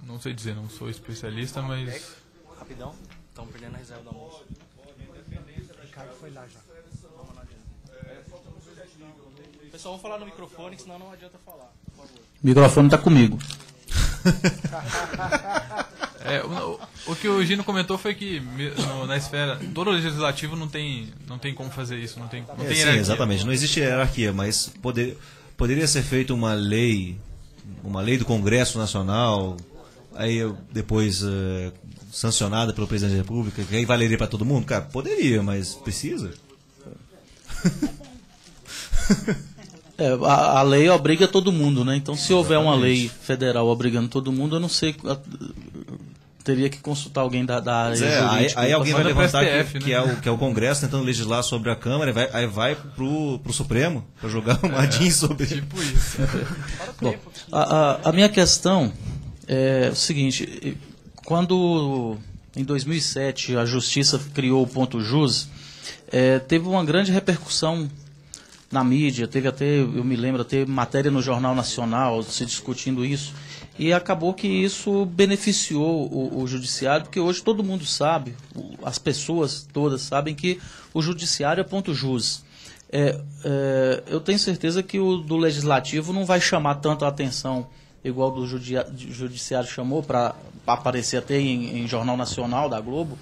Não sei dizer, não sou especialista, mas... Rapidão. Estão perdendo a reserva do almoço. O Ricardo foi lá já. Pessoal, vou falar no microfone, senão não adianta falar. Por favor. O microfone está comigo. O que o Gino comentou foi que na esfera, todo legislativo não tem como fazer isso, não tem sim, exatamente, não existe hierarquia, mas poderia ser feita uma lei do Congresso Nacional, aí depois sancionada pelo presidente da República, que aí valeria para todo mundo? Cara, poderia, mas precisa? A lei obriga todo mundo, né? Então, se houver uma lei federal obrigando todo mundo, eu não sei, teria que consultar alguém da área jurídica. Aí alguém vai levantar que é o Congresso tentando legislar sobre a Câmara, aí vai pro Supremo para jogar o Madin sobre... Tipo isso. Bom, a minha questão é o seguinte... Quando, em 2007, a Justiça criou o .jus, teve uma grande repercussão na mídia, teve até, eu me lembro, até matéria no Jornal Nacional se discutindo isso, e acabou que isso beneficiou o Judiciário, porque hoje todo mundo sabe, as pessoas todas sabem que o Judiciário é .jus. Eu tenho certeza que o do Legislativo não vai chamar tanto a atenção igual do Judiciário chamou para aparecer até em Jornal Nacional da Globo,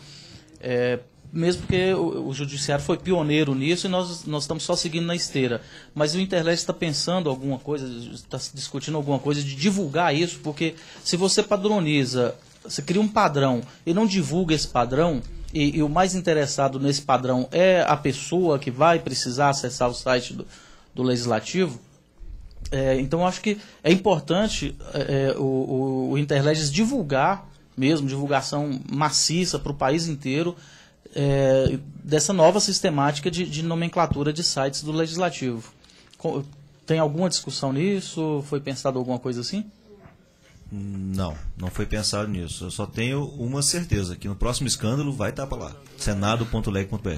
mesmo porque o Judiciário foi pioneiro nisso e nós estamos só seguindo na esteira. Mas o Interleste está pensando alguma coisa, está discutindo alguma coisa de divulgar isso, porque se você padroniza, você cria um padrão e não divulga esse padrão, e o mais interessado nesse padrão é a pessoa que vai precisar acessar o site do Legislativo, então eu acho que é importante o Interleges divulgar mesmo, divulgação maciça para o país inteiro, dessa nova sistemática de nomenclatura de sites do Legislativo. Tem alguma discussão nisso? Foi pensado alguma coisa assim? Não foi pensado nisso. Eu só tenho uma certeza, que no próximo escândalo vai estar para lá. senado.leg.br.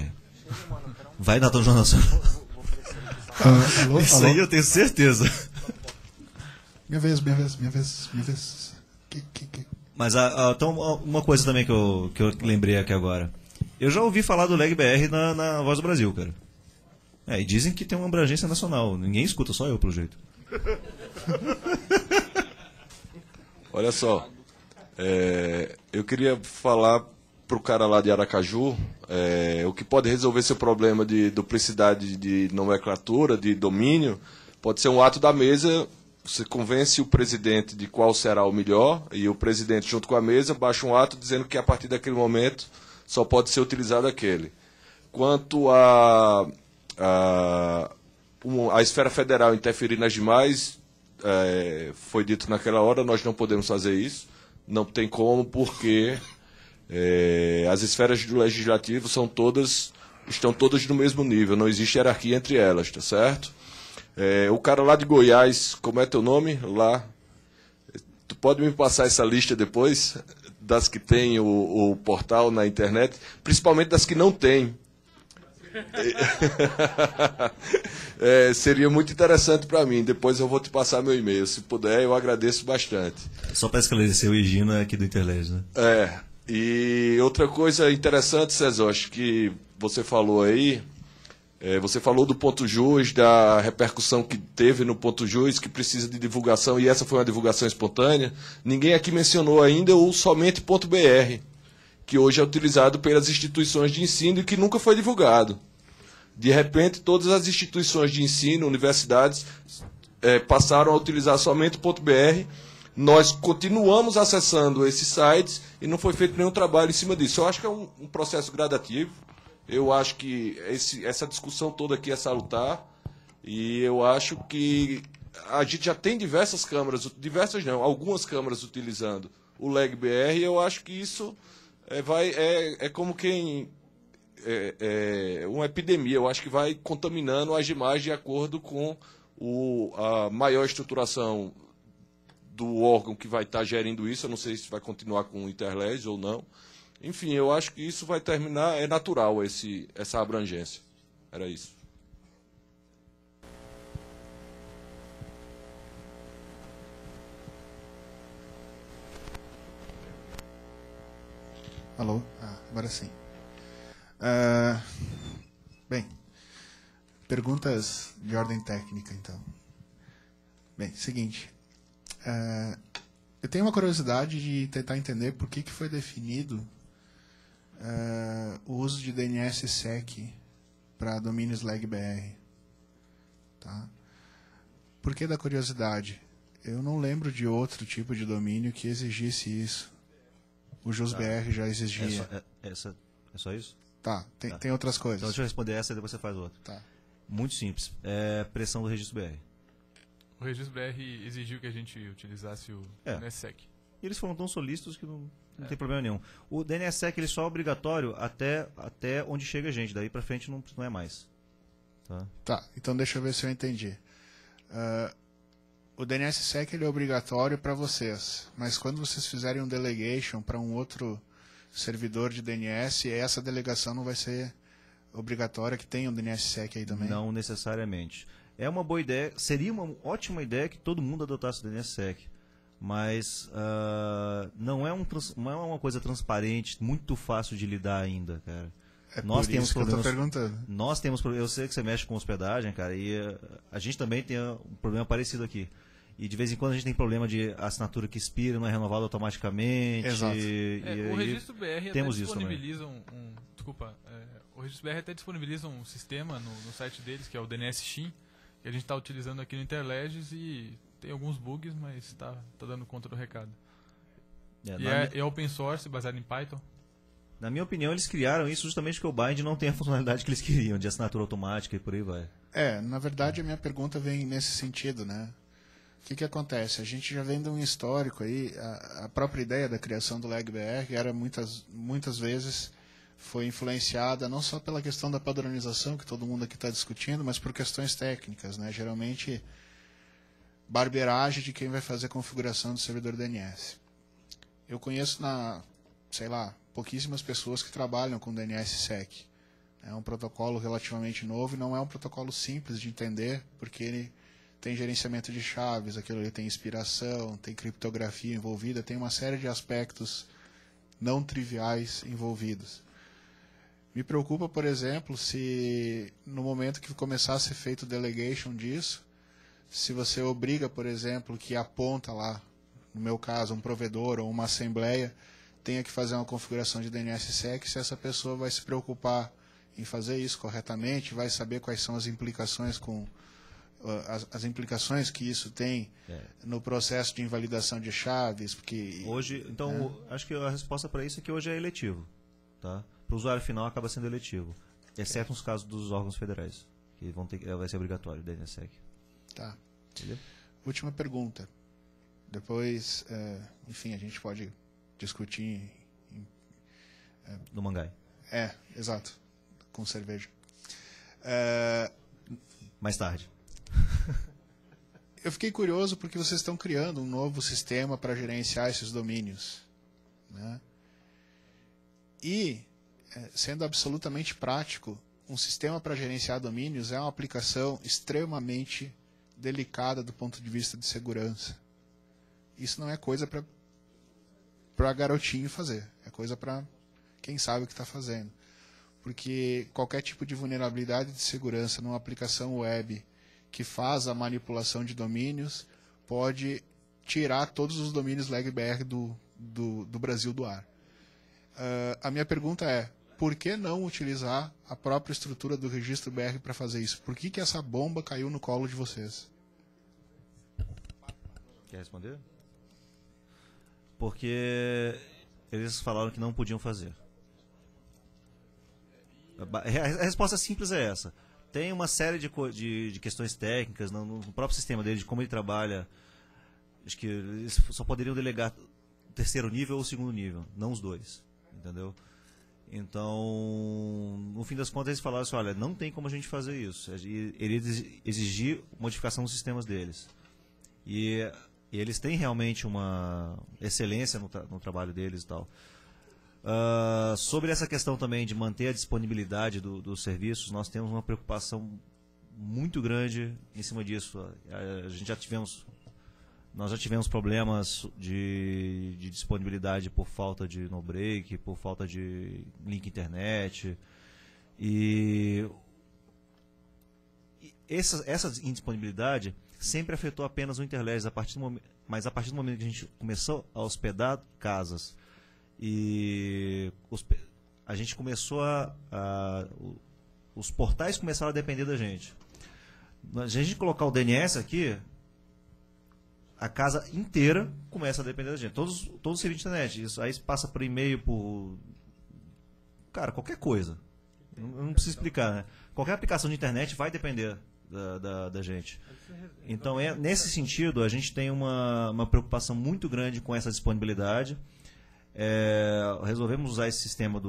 Vai na Jornal Nacional. Alô? Isso aí eu tenho certeza. Minha vez. Mas então, uma coisa também que eu lembrei aqui agora. Eu já ouvi falar do LegBR na Voz do Brasil, cara. E dizem que tem uma abrangência nacional. Ninguém escuta, só eu, pelo jeito. Olha só, eu queria falar pro cara lá de Aracaju, o que pode resolver seu problema de duplicidade de nomenclatura, de domínio, pode ser um ato da mesa. Você convence o presidente de qual será o melhor, e o presidente, junto com a mesa, baixa um ato dizendo que a partir daquele momento só pode ser utilizado aquele. Quanto a esfera federal interferir nas demais, foi dito naquela hora, nós não podemos fazer isso. Não tem como, porque as esferas do legislativo estão todas no mesmo nível, não existe hierarquia entre elas, tá certo? O cara lá de Goiás, como é teu nome? Lá. Tu pode me passar essa lista depois, das que tem o portal na internet, principalmente das que não tem. Seria muito interessante para mim. Depois eu vou te passar meu e-mail. Se puder, eu agradeço bastante. Só para esclarecer, o Higino é aqui do Interlege, né? E outra coisa interessante, César, acho que você falou aí, você falou do Ponto Jus, da repercussão que teve no Ponto Jus, que precisa de divulgação, e essa foi uma divulgação espontânea. Ninguém aqui mencionou ainda o somente .br, que hoje é utilizado pelas instituições de ensino e que nunca foi divulgado. De repente, todas as instituições de ensino, universidades, passaram a utilizar somente .br. Nós continuamos acessando esses sites e não foi feito nenhum trabalho em cima disso. Eu acho que é um processo gradativo. Eu acho que essa discussão toda aqui é salutar. E eu acho que a gente já tem diversas câmaras, algumas câmaras utilizando o LegBR, e eu acho que isso é como quem... uma epidemia. Eu acho que vai contaminando as demais de acordo com a maior estruturação do órgão que vai estar gerindo isso. Eu não sei se vai continuar com o Interlege ou não. Enfim, eu acho que isso vai terminar, é natural essa abrangência. Era isso. Alô? Agora sim. Bem, perguntas de ordem técnica, então. Bem, seguinte. Eu tenho uma curiosidade de tentar entender por que foi definido o uso de DNS-SEC para domínios LegBR. Tá? Por que da curiosidade? Eu não lembro de outro tipo de domínio que exigisse isso. O JusBR já exigia. É só isso? Tá, tem outras coisas. Então deixa eu responder essa e depois você faz outra. Tá. Muito simples. Pressão do registro BR. O registro BR exigiu que a gente utilizasse o DNSSEC. E eles foram tão solícitos que não tem problema nenhum. O DNSSEC ele só é obrigatório até onde chega a gente. Daí pra frente não é mais. Tá, então deixa eu ver se eu entendi. O DNSSEC ele é obrigatório para vocês, mas quando vocês fizerem um delegation para um outro servidor de DNS, essa delegação não vai ser obrigatória, que tenha um DNSSEC aí também? Não necessariamente. É uma boa ideia, seria uma ótima ideia que todo mundo adotasse o DNSSEC, mas não é uma coisa transparente, muito fácil de lidar ainda, cara. Nós temos problemas. Que eu tô perguntando. Nós temos problemas. Eu sei que você mexe com hospedagem, cara, e a gente também tem um problema parecido aqui. E de vez em quando a gente tem problema de assinatura que expira, não é renovada automaticamente. Exato. O registro BR temos até disponibiliza o registro BR até disponibiliza um sistema no site deles, que é o DNS Shin, que a gente está utilizando aqui no Interleges, e tem alguns bugs, mas está dando conta do recado. É open source, baseado em Python. Na minha opinião, eles criaram isso justamente porque o Bind não tem a funcionalidade que eles queriam, de assinatura automática e por aí vai. Na verdade, a minha pergunta vem nesse sentido, né? O que acontece? A gente já vem de um histórico aí, a própria ideia da criação do LegBR era muitas vezes foi influenciada não só pela questão da padronização, que todo mundo aqui está discutindo, mas por questões técnicas, né? Geralmente, barbeiragem de quem vai fazer a configuração do servidor DNS. Eu conheço pouquíssimas pessoas que trabalham com DNSSEC. É um protocolo relativamente novo e não é um protocolo simples de entender, porque ele tem gerenciamento de chaves, aquilo ali tem inspiração, tem criptografia envolvida, tem uma série de aspectos não triviais envolvidos. Me preocupa, por exemplo, se no momento que começar a ser feito o delegation disso, se você obriga, por exemplo, que a ponta lá, no meu caso, um provedor ou uma assembleia, tenha que fazer uma configuração de DNSSEC, se essa pessoa vai se preocupar em fazer isso corretamente, vai saber quais são as implicações com as implicações que isso tem no processo de invalidação de chaves, porque hoje, então, acho que a resposta para isso é que hoje é eletivo, tá? Para o usuário final acaba sendo eletivo, exceto nos casos dos órgãos federais, que vai ser obrigatório o DNSSEC. Tá. Entendeu? Última pergunta. Depois, enfim, a gente pode discutir no Mangai. Exato, com cerveja. Mais tarde. Eu fiquei curioso porque vocês estão criando um novo sistema para gerenciar esses domínios, né? E, sendo absolutamente prático, um sistema para gerenciar domínios é uma aplicação extremamente delicada do ponto de vista de segurança. Isso não é coisa para garotinho fazer, é coisa para quem sabe o que está fazendo. Porque qualquer tipo de vulnerabilidade de segurança numa aplicação web que faz a manipulação de domínios pode tirar todos os domínios LegBR do Brasil do ar. A minha pergunta é, por que não utilizar a própria estrutura do registro BR para fazer isso? Por que essa bomba caiu no colo de vocês? Quer responder? Porque eles falaram que não podiam fazer. A resposta simples é essa. Tem uma série de questões técnicas no próprio sistema dele, de como ele trabalha. Acho que eles só poderiam delegar o terceiro nível ou o segundo nível, não os dois. Entendeu? Então, no fim das contas, eles falaram assim, olha, não tem como a gente fazer isso. Ele exigir modificação nos sistemas deles. E eles têm realmente uma excelência no trabalho deles e tal. Sobre essa questão também de manter a disponibilidade dos serviços, nós temos uma preocupação muito grande em cima disso. Nós já tivemos problemas de disponibilidade por falta de no-break, por falta de link internet. E essa indisponibilidade sempre afetou apenas o Interledge, mas a partir do momento que a gente começou a hospedar casas e a gente começou os portais começaram a depender da gente. A gente colocar o DNS aqui, a casa inteira começa a depender da gente. Todos os serviços de internet. Isso aí passa por e-mail, por... Cara, qualquer coisa. Eu não preciso explicar, né? Qualquer aplicação de internet vai depender da gente. Então, nesse sentido, a gente tem uma preocupação muito grande com essa disponibilidade. Resolvemos usar esse sistema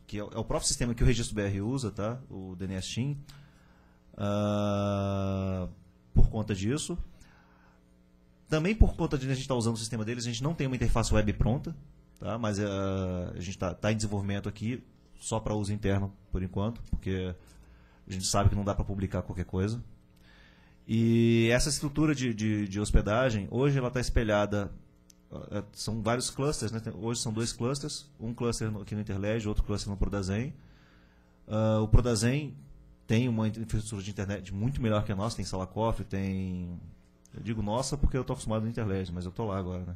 que é o próprio sistema que o Registro BR usa, tá? O DNS Team, por conta disso. Também por conta de a gente estar usando o sistema deles, a gente não tem uma interface web pronta, tá? Mas a gente está em desenvolvimento aqui só para uso interno por enquanto, porque a gente sabe que não dá para publicar qualquer coisa. E essa estrutura de hospedagem, hoje ela está espelhada, são vários clusters, né? Hoje são 2 clusters, um cluster aqui no Interledge, outro cluster no Prodazen. O Prodazen tem uma infraestrutura de internet muito melhor que a nossa, tem sala cofre, tem... Eu digo nossa porque eu estou acostumado no Interledge, mas eu estou lá agora, né?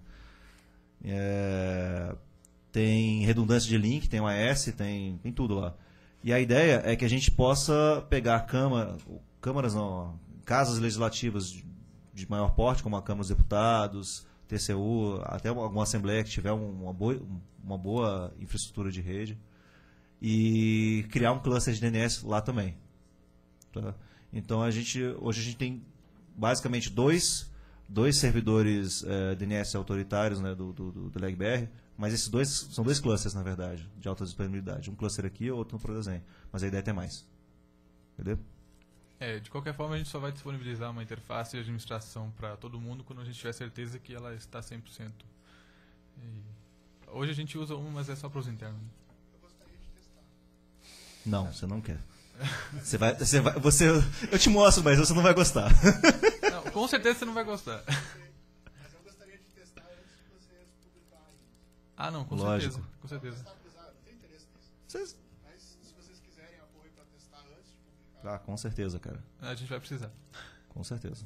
Tem redundância de link, tem OAS, tem tudo lá. E a ideia é que a gente possa pegar casas legislativas de maior porte, como a Câmara dos Deputados, TCU, até alguma assembleia que tiver uma boa infraestrutura de rede, e criar um cluster de DNS lá também. Tá? Então hoje a gente tem basicamente dois servidores DNS autoritários, né, do LegBR, mas esses são 2 clusters, na verdade, de alta disponibilidade. Um cluster aqui e outro no Prodazen. Mas a ideia é ter mais. Entendeu? De qualquer forma, a gente só vai disponibilizar uma interface de administração para todo mundo quando a gente tiver certeza que ela está 100%. Hoje a gente usa uma, mas é só para os internos. Não, você não quer. Eu te mostro, mas você não vai gostar. Não, com certeza você não vai gostar. Mas eu gostaria de testar antes de vocês publicarem. Ah, não, com Lógico. certeza. Com certeza. Não tem interesse nisso. Vocês... Mas se vocês quiserem apoio para testar antes de publicar. Ah, com certeza, cara. A gente vai precisar. Com certeza.